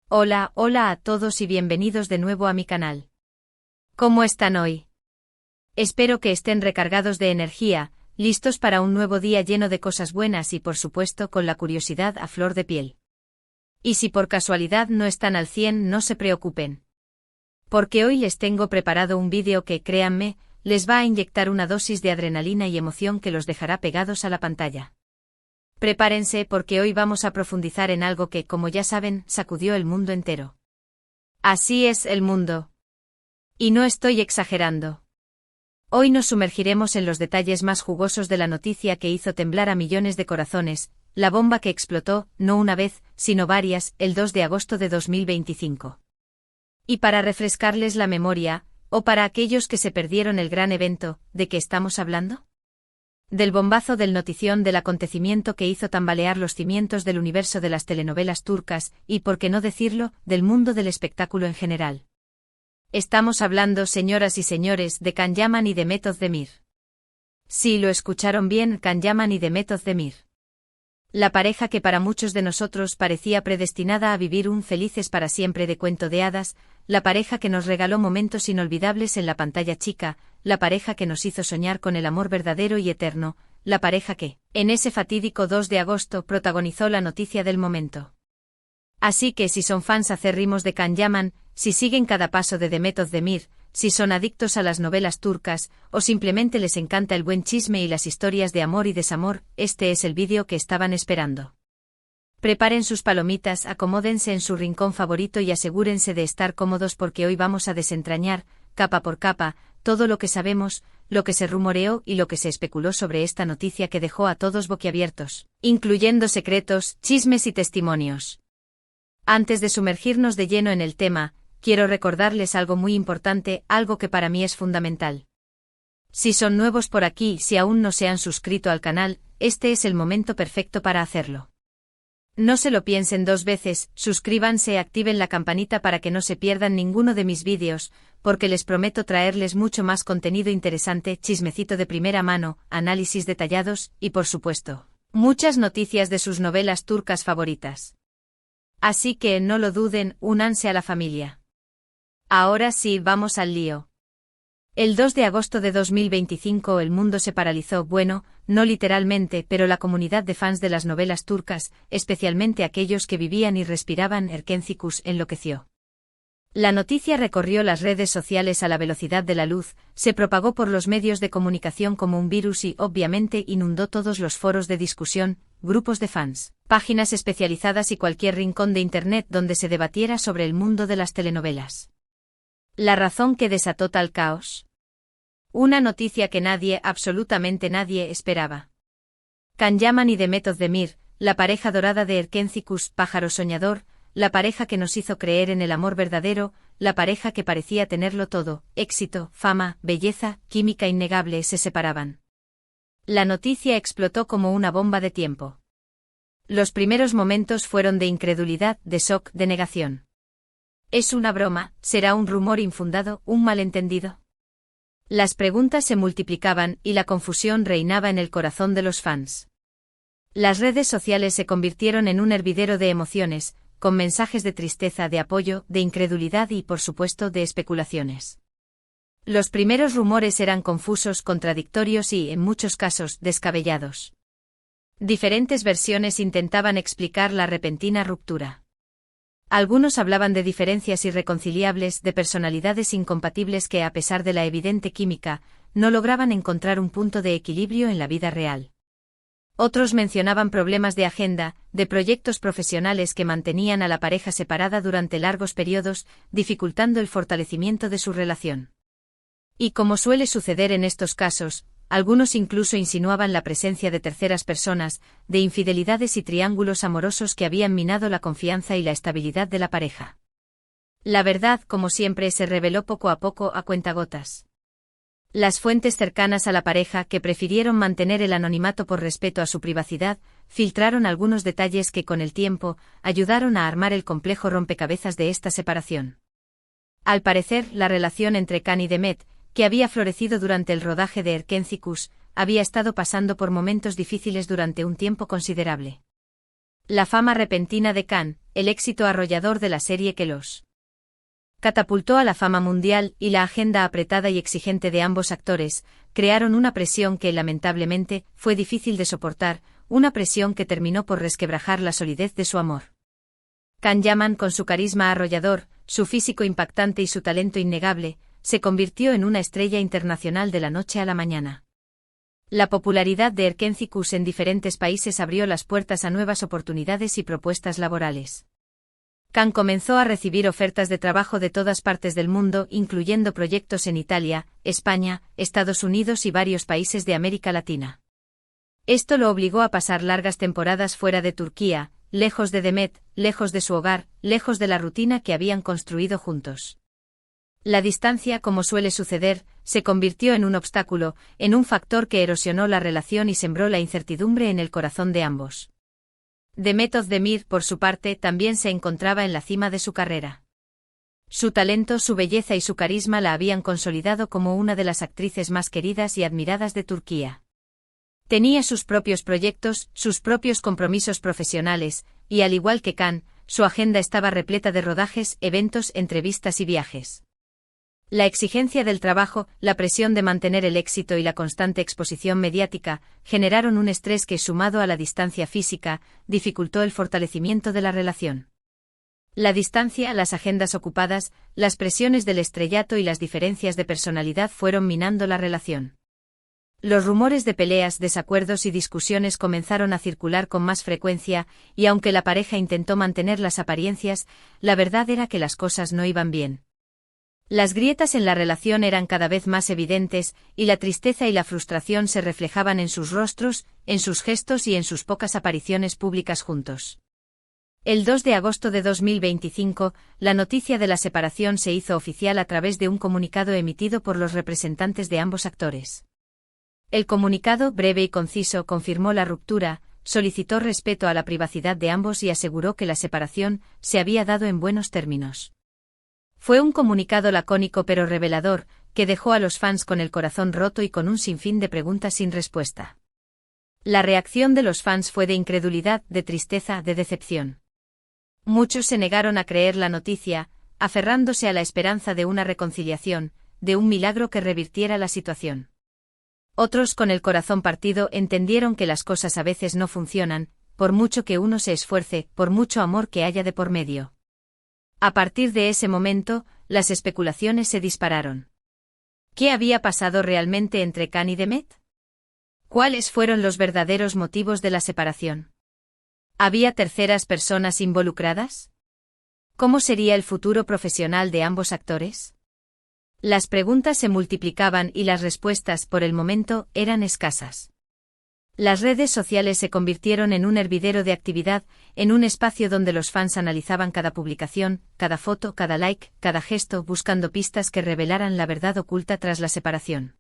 Hola, hola a todos y bienvenidos de nuevo a mi canal. ¿Cómo están hoy? Espero que estén recargados de energía, listos para un nuevo día lleno de cosas buenas y por supuesto con la curiosidad a flor de piel. Y si por casualidad no están al 100, no se preocupen. Porque hoy les tengo preparado un vídeo que, créanme, les va a inyectar una dosis de adrenalina y emoción que los dejará pegados a la pantalla. Prepárense porque hoy vamos a profundizar en algo que, como ya saben, sacudió el mundo entero. Así es el mundo. Y no estoy exagerando. Hoy nos sumergiremos en los detalles más jugosos de la noticia que hizo temblar a millones de corazones, la bomba que explotó, no una vez, sino varias, el 2 de agosto de 2025. Y para refrescarles la memoria, o para aquellos que se perdieron el gran evento, ¿de qué estamos hablando? Del bombazo del notición del acontecimiento que hizo tambalear los cimientos del universo de las telenovelas turcas y, por qué no decirlo, del mundo del espectáculo en general. Estamos hablando, señoras y señores, de Can Yaman y Demet Özdemir. Sí, lo escucharon bien, Can Yaman y Demet Özdemir. La pareja que para muchos de nosotros parecía predestinada a vivir un felices para siempre de cuento de hadas, la pareja que nos regaló momentos inolvidables en la pantalla chica, la pareja que nos hizo soñar con el amor verdadero y eterno, la pareja que, en ese fatídico 2 de agosto, protagonizó la noticia del momento. Así que si son fans acérrimos de Can Yaman, si siguen cada paso de Demet Özdemir, si son adictos a las novelas turcas, o simplemente les encanta el buen chisme y las historias de amor y desamor, este es el vídeo que estaban esperando. Preparen sus palomitas, acomódense en su rincón favorito y asegúrense de estar cómodos porque hoy vamos a desentrañar, capa por capa, todo lo que sabemos, lo que se rumoreó y lo que se especuló sobre esta noticia que dejó a todos boquiabiertos, incluyendo secretos, chismes y testimonios. Antes de sumergirnos de lleno en el tema, quiero recordarles algo muy importante, algo que para mí es fundamental. Si son nuevos por aquí, si aún no se han suscrito al canal, este es el momento perfecto para hacerlo. No se lo piensen dos veces, suscríbanse, activen la campanita para que no se pierdan ninguno de mis vídeos, porque les prometo traerles mucho más contenido interesante, chismecito de primera mano, análisis detallados y, por supuesto, muchas noticias de sus novelas turcas favoritas. Así que no lo duden, únanse a la familia. Ahora sí, vamos al lío. El 2 de agosto de 2025 el mundo se paralizó, bueno, no literalmente, pero la comunidad de fans de las novelas turcas, especialmente aquellos que vivían y respiraban Erkencikus, enloqueció. La noticia recorrió las redes sociales a la velocidad de la luz, se propagó por los medios de comunicación como un virus y, obviamente, inundó todos los foros de discusión, grupos de fans, páginas especializadas y cualquier rincón de Internet donde se debatiera sobre el mundo de las telenovelas. ¿La razón que desató tal caos? Una noticia que nadie, absolutamente nadie, esperaba. Can Yaman y Demet Özdemir, la pareja dorada de Erkencikus, pájaro soñador, la pareja que nos hizo creer en el amor verdadero, la pareja que parecía tenerlo todo, éxito, fama, belleza, química innegable, se separaban. La noticia explotó como una bomba de tiempo. Los primeros momentos fueron de incredulidad, de shock, de negación. ¿Es una broma? ¿Será un rumor infundado, un malentendido? Las preguntas se multiplicaban y la confusión reinaba en el corazón de los fans. Las redes sociales se convirtieron en un hervidero de emociones, con mensajes de tristeza, de apoyo, de incredulidad y, por supuesto, de especulaciones. Los primeros rumores eran confusos, contradictorios y, en muchos casos, descabellados. Diferentes versiones intentaban explicar la repentina ruptura. Algunos hablaban de diferencias irreconciliables, de personalidades incompatibles que, a pesar de la evidente química, no lograban encontrar un punto de equilibrio en la vida real. Otros mencionaban problemas de agenda, de proyectos profesionales que mantenían a la pareja separada durante largos periodos, dificultando el fortalecimiento de su relación. Y como suele suceder en estos casos, algunos incluso insinuaban la presencia de terceras personas, de infidelidades y triángulos amorosos que habían minado la confianza y la estabilidad de la pareja. La verdad, como siempre, se reveló poco a poco a cuentagotas. Las fuentes cercanas a la pareja, que prefirieron mantener el anonimato por respeto a su privacidad, filtraron algunos detalles que con el tiempo ayudaron a armar el complejo rompecabezas de esta separación. Al parecer, la relación entre Can y Demet, que había florecido durante el rodaje de Erkencikus, había estado pasando por momentos difíciles durante un tiempo considerable. La fama repentina de Khan, el éxito arrollador de la serie que los catapultó a la fama mundial y la agenda apretada y exigente de ambos actores, crearon una presión que, lamentablemente, fue difícil de soportar, una presión que terminó por resquebrajar la solidez de su amor. Can Yaman, con su carisma arrollador, su físico impactante y su talento innegable, se convirtió en una estrella internacional de la noche a la mañana. La popularidad de Erkencikus en diferentes países abrió las puertas a nuevas oportunidades y propuestas laborales. Can comenzó a recibir ofertas de trabajo de todas partes del mundo, incluyendo proyectos en Italia, España, Estados Unidos y varios países de América Latina. Esto lo obligó a pasar largas temporadas fuera de Turquía, lejos de Demet, lejos de su hogar, lejos de la rutina que habían construido juntos. La distancia, como suele suceder, se convirtió en un obstáculo, en un factor que erosionó la relación y sembró la incertidumbre en el corazón de ambos. Demet Özdemir, por su parte, también se encontraba en la cima de su carrera. Su talento, su belleza y su carisma la habían consolidado como una de las actrices más queridas y admiradas de Turquía. Tenía sus propios proyectos, sus propios compromisos profesionales, y al igual que Can, su agenda estaba repleta de rodajes, eventos, entrevistas y viajes. La exigencia del trabajo, la presión de mantener el éxito y la constante exposición mediática generaron un estrés que, sumado a la distancia física, dificultó el fortalecimiento de la relación. La distancia, las agendas ocupadas, las presiones del estrellato y las diferencias de personalidad fueron minando la relación. Los rumores de peleas, desacuerdos y discusiones comenzaron a circular con más frecuencia, y aunque la pareja intentó mantener las apariencias, la verdad era que las cosas no iban bien. Las grietas en la relación eran cada vez más evidentes, y la tristeza y la frustración se reflejaban en sus rostros, en sus gestos y en sus pocas apariciones públicas juntos. El 2 de agosto de 2025, la noticia de la separación se hizo oficial a través de un comunicado emitido por los representantes de ambos actores. El comunicado, breve y conciso, confirmó la ruptura, solicitó respeto a la privacidad de ambos y aseguró que la separación se había dado en buenos términos. Fue un comunicado lacónico pero revelador, que dejó a los fans con el corazón roto y con un sinfín de preguntas sin respuesta. La reacción de los fans fue de incredulidad, de tristeza, de decepción. Muchos se negaron a creer la noticia, aferrándose a la esperanza de una reconciliación, de un milagro que revirtiera la situación. Otros, con el corazón partido, entendieron que las cosas a veces no funcionan, por mucho que uno se esfuerce, por mucho amor que haya de por medio. A partir de ese momento, las especulaciones se dispararon. ¿Qué había pasado realmente entre Can y Demet? ¿Cuáles fueron los verdaderos motivos de la separación? ¿Había terceras personas involucradas? ¿Cómo sería el futuro profesional de ambos actores? Las preguntas se multiplicaban y las respuestas, por el momento, eran escasas. Las redes sociales se convirtieron en un hervidero de actividad, en un espacio donde los fans analizaban cada publicación, cada foto, cada like, cada gesto, buscando pistas que revelaran la verdad oculta tras la separación.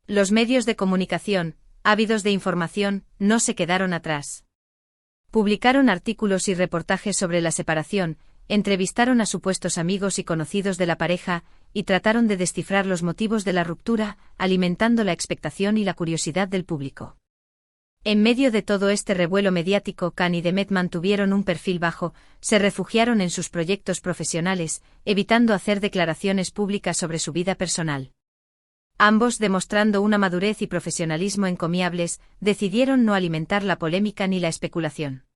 Los medios de comunicación, ávidos de información, no se quedaron atrás. Publicaron artículos y reportajes sobre la separación, entrevistaron a supuestos amigos y conocidos de la pareja, y trataron de descifrar los motivos de la ruptura, alimentando la expectación y la curiosidad del público. En medio de todo este revuelo mediático, Can y Demet mantuvieron un perfil bajo, se refugiaron en sus proyectos profesionales, evitando hacer declaraciones públicas sobre su vida personal. Ambos, demostrando una madurez y profesionalismo encomiables, decidieron no alimentar la polémica ni la especulación.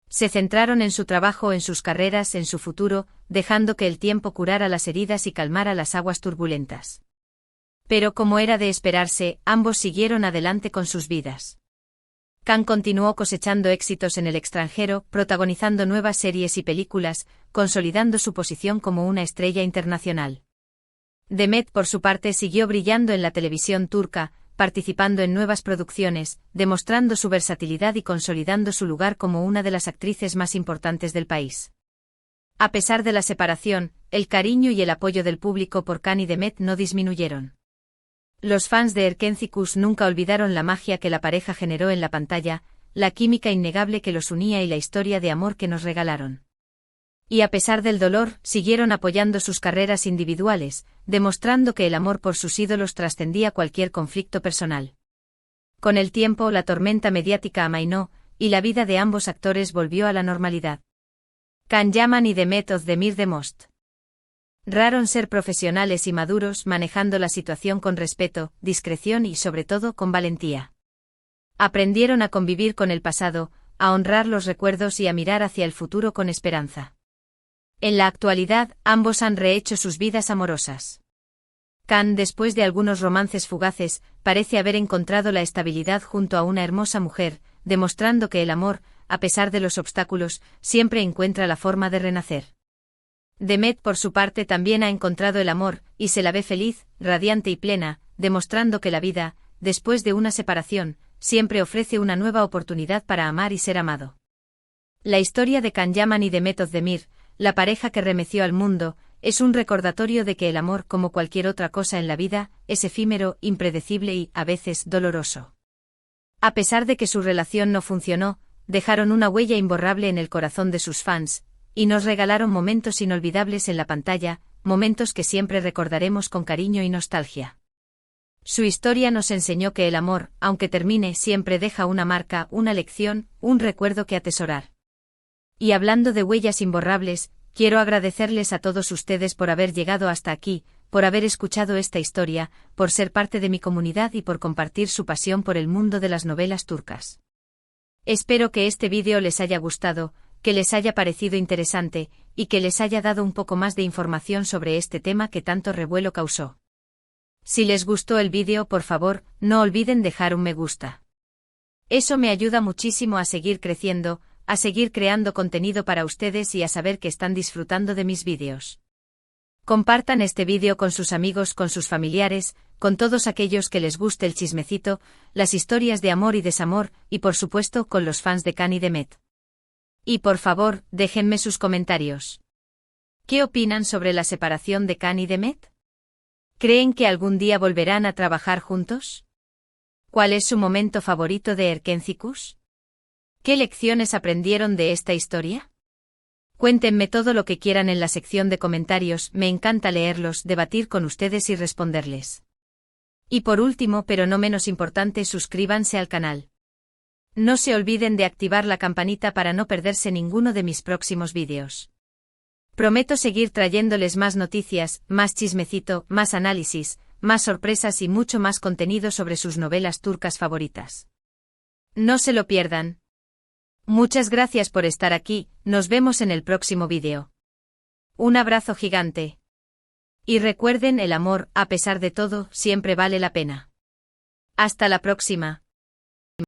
Se centraron en su trabajo, en sus carreras, en su futuro, dejando que el tiempo curara las heridas y calmara las aguas turbulentas. Pero, como era de esperarse, ambos siguieron adelante con sus vidas. Can continuó cosechando éxitos en el extranjero, protagonizando nuevas series y películas, consolidando su posición como una estrella internacional. Demet, por su parte, siguió brillando en la televisión turca, participando en nuevas producciones, demostrando su versatilidad y consolidando su lugar como una de las actrices más importantes del país. A pesar de la separación, el cariño y el apoyo del público por Can y Demet no disminuyeron. Los fans de Erkencikus nunca olvidaron la magia que la pareja generó en la pantalla, la química innegable que los unía y la historia de amor que nos regalaron. Y a pesar del dolor, siguieron apoyando sus carreras individuales, demostrando que el amor por sus ídolos trascendía cualquier conflicto personal. Con el tiempo, la tormenta mediática amainó, y la vida de ambos actores volvió a la normalidad. Can Yaman y Demet Özdemir de Most. Raron ser profesionales y maduros, manejando la situación con respeto, discreción y sobre todo con valentía. Aprendieron a convivir con el pasado, a honrar los recuerdos y a mirar hacia el futuro con esperanza. En la actualidad, ambos han rehecho sus vidas amorosas. Can, después de algunos romances fugaces, parece haber encontrado la estabilidad junto a una hermosa mujer, demostrando que el amor, a pesar de los obstáculos, siempre encuentra la forma de renacer. Demet, por su parte, también ha encontrado el amor, y se la ve feliz, radiante y plena, demostrando que la vida, después de una separación, siempre ofrece una nueva oportunidad para amar y ser amado. La historia de Can Yaman y Demet Özdemir, la pareja que remeció al mundo, es un recordatorio de que el amor, como cualquier otra cosa en la vida, es efímero, impredecible y, a veces, doloroso. A pesar de que su relación no funcionó, dejaron una huella imborrable en el corazón de sus fans, y nos regalaron momentos inolvidables en la pantalla, momentos que siempre recordaremos con cariño y nostalgia. Su historia nos enseñó que el amor, aunque termine, siempre deja una marca, una lección, un recuerdo que atesorar. Y hablando de huellas imborrables, quiero agradecerles a todos ustedes por haber llegado hasta aquí, por haber escuchado esta historia, por ser parte de mi comunidad y por compartir su pasión por el mundo de las novelas turcas. Espero que este vídeo les haya gustado, que les haya parecido interesante, y que les haya dado un poco más de información sobre este tema que tanto revuelo causó. Si les gustó el vídeo, por favor, no olviden dejar un me gusta. Eso me ayuda muchísimo a seguir creciendo, a seguir creando contenido para ustedes y a saber que están disfrutando de mis vídeos. Compartan este vídeo con sus amigos, con sus familiares, con todos aquellos que les guste el chismecito, las historias de amor y desamor, y por supuesto con los fans de Can y Demet. Y por favor, déjenme sus comentarios. ¿Qué opinan sobre la separación de Can y Demet? ¿Creen que algún día volverán a trabajar juntos? ¿Cuál es su momento favorito de Erkencikus? ¿Qué lecciones aprendieron de esta historia? Cuéntenme todo lo que quieran en la sección de comentarios, me encanta leerlos, debatir con ustedes y responderles. Y por último, pero no menos importante, suscríbanse al canal. No se olviden de activar la campanita para no perderse ninguno de mis próximos vídeos. Prometo seguir trayéndoles más noticias, más chismecito, más análisis, más sorpresas y mucho más contenido sobre sus novelas turcas favoritas. No se lo pierdan. Muchas gracias por estar aquí, nos vemos en el próximo vídeo. Un abrazo gigante. Y recuerden, el amor, a pesar de todo, siempre vale la pena. Hasta la próxima.